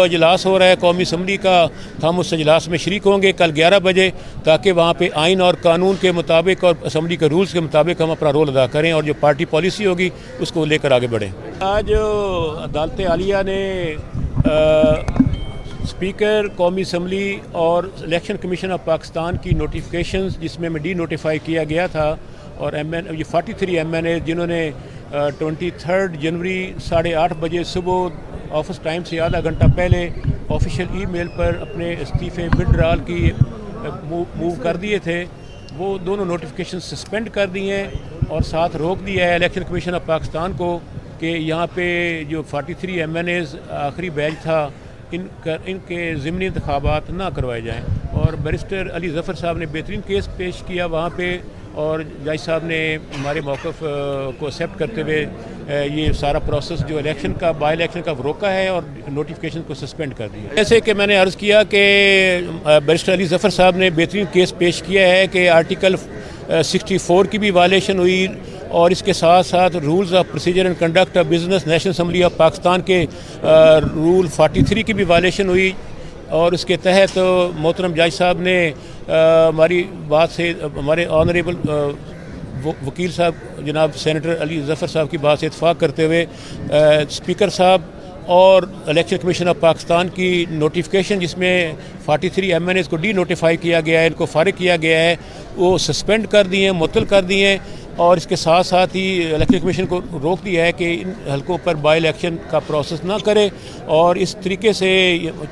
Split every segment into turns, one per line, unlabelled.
اجلاس ہو رہا ہے قومی اسمبلی کا، ہم اس اجلاس میں شریک ہوں گے کل 11 بجے، تاکہ وہاں پہ آئین اور قانون کے مطابق اور اسمبلی کے رولز کے مطابق ہم اپنا رول ادا کریں اور جو پارٹی پالیسی ہوگی اس کو لے کر آگے بڑھیں۔ آج عدالت عالیہ نے اسپیکر قومی اسمبلی اور الیکشن کمیشن آف پاکستان کی نوٹیفیکیشنز جس میں ڈی نوٹیفائی کیا گیا تھا، اور یہ 43 ایم این اے جنہوں نے 23 جنوری 8:30 بجے صبح آفس ٹائم سے آدھا گھنٹہ پہلے آفیشیل ای میل پر اپنے استعفے ودرال کی موو کر دیے تھے، وہ دونوں نوٹیفیکیشن سسپینڈ کر دی ہیں اور ساتھ روک دیا ہے الیکشن کمیشن آف پاکستان کو کہ یہاں پہ جو 43 ایم این ایز آخری بیچ تھا ان کے ضمنی انتخابات نہ کروائے جائیں۔ اور بیرسٹر علی ظفر صاحب نے بہترین کیس پیش کیا وہاں پہ، اور جج صاحب نے ہمارے موقف کو ایکسیپٹ کرتے ہوئے یہ سارا پروسیس جو الیکشن کا بائی الیکشن کا روکا ہے اور نوٹیفیکیشن کو سسپینڈ کر دیا۔ جیسے کہ میں نے عرض کیا کہ بیرسٹر علی ظفر صاحب نے بہترین کیس پیش کیا ہے کہ آرٹیکل 64 کی بھی وائلیشن ہوئی، اور اس کے ساتھ ساتھ rules of procedure and conduct of business national assembly of Pakistan کے رول 43 کی بھی وائلیشن ہوئی، اور اس کے تحت محترم جج صاحب نے ہماری بات سے ہمارے آنریبل وکیل صاحب جناب سینیٹر علی ظفر صاحب کی بات سے اتفاق کرتے ہوئے اسپیکر صاحب اور الیکشن کمیشن آف پاکستان کی نوٹیفیکیشن جس میں 43 ایم این ایز کو ڈی نوٹیفائی کیا گیا ہے، ان کو فارغ کیا گیا ہے، وہ سسپینڈ کر دی ہیں، معطل کر دی ہیں، اور اس کے ساتھ ساتھ ہی الیکشن کمیشن کو روک دیا ہے کہ ان حلقوں پر بائی الیکشن کا پروسیس نہ کرے۔ اور اس طریقے سے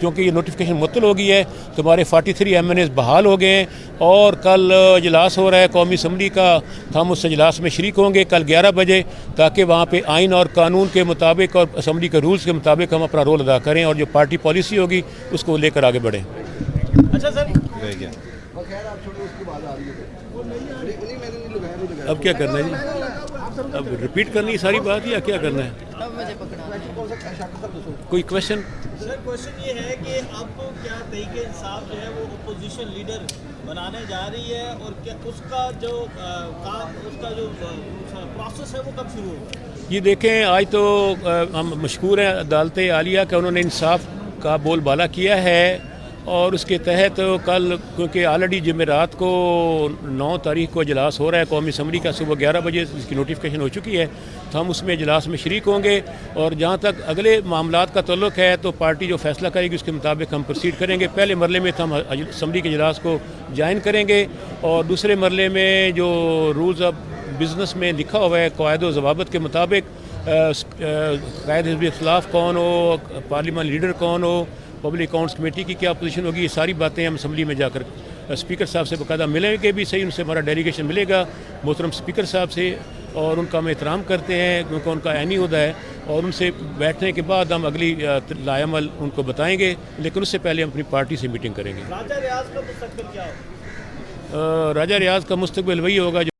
چونکہ یہ نوٹیفیکیشن معطل ہو گئی ہے تو ہمارے 43 ایم این ایز بحال ہو گئے ہیں، اور کل اجلاس ہو رہا ہے قومی اسمبلی کا، ہم اس اجلاس میں شریک ہوں گے کل 11 بجے، تاکہ وہاں پہ آئین اور قانون کے مطابق اور اسمبلی کے رولز کے مطابق ہم اپنا رول ادا کریں اور جو پارٹی پالیسی ہوگی اس کو لے کر آگے بڑھیں۔
اچھا سر،
اب کیا کرنا ہے جی؟ اب ریپیٹ کرنی ہے ساری بات یا کیا کرنا ہے؟ کوئی کویشچن؟
سر کویشچن یہ ہے کہ اب کیا تحریک انصاف جو ہے وہ اپوزیشن لیڈر بنانے جا رہی ہے، اور کیا اس کا جو کام اس کا جو پروسیس ہے وہ کب شروع ہوگا؟
یہ دیکھیں، آج تو ہم مشکور ہیں عدالت عالیہ کہ انہوں نے انصاف کا بول بالا کیا ہے، اور اس کے تحت کل کیونکہ آلریڈی جمعرات کو 9 تاریخ کو اجلاس ہو رہا ہے قومی اسمبلی کا صبح 11 بجے، اس کی نوٹیفیکیشن ہو چکی ہے، تو ہم اس میں اجلاس میں شریک ہوں گے، اور جہاں تک اگلے معاملات کا تعلق ہے تو پارٹی جو فیصلہ کرے گی اس کے مطابق ہم پروسیڈ کریں گے۔ پہلے مرحلے میں تو ہم اسمبلی کے اجلاس کو جوائن کریں گے، اور دوسرے مرحلے میں جو رولز آف بزنس میں لکھا ہوا ہے قواعد و ضوابط کے مطابق قائد حزب اختلاف کون ہو، پارلیمان لیڈر کون ہو، پبلک اکاؤنٹس کمیٹی کی کیا پوزیشن ہوگی، یہ ساری باتیں ہم اسمبلی میں جا کر اسپیکر صاحب سے باقاعدہ ملیں گے بھی، صحیح ان سے ہمارا ڈیلیگیشن ملے گا محترم اسپیکر صاحب سے، اور ان کا ہم احترام کرتے ہیں کیونکہ ان کا عینی عہدہ ہے، اور ان سے بیٹھنے کے بعد ہم اگلی لائے عمل ان کو بتائیں گے، لیکن اس سے پہلے ہم اپنی پارٹی سے میٹنگ کریں گے۔
راجہ ریاض کا مستقبل کیا ہوگا؟
راجہ ریاض کا مستقبل وہی ہوگا جو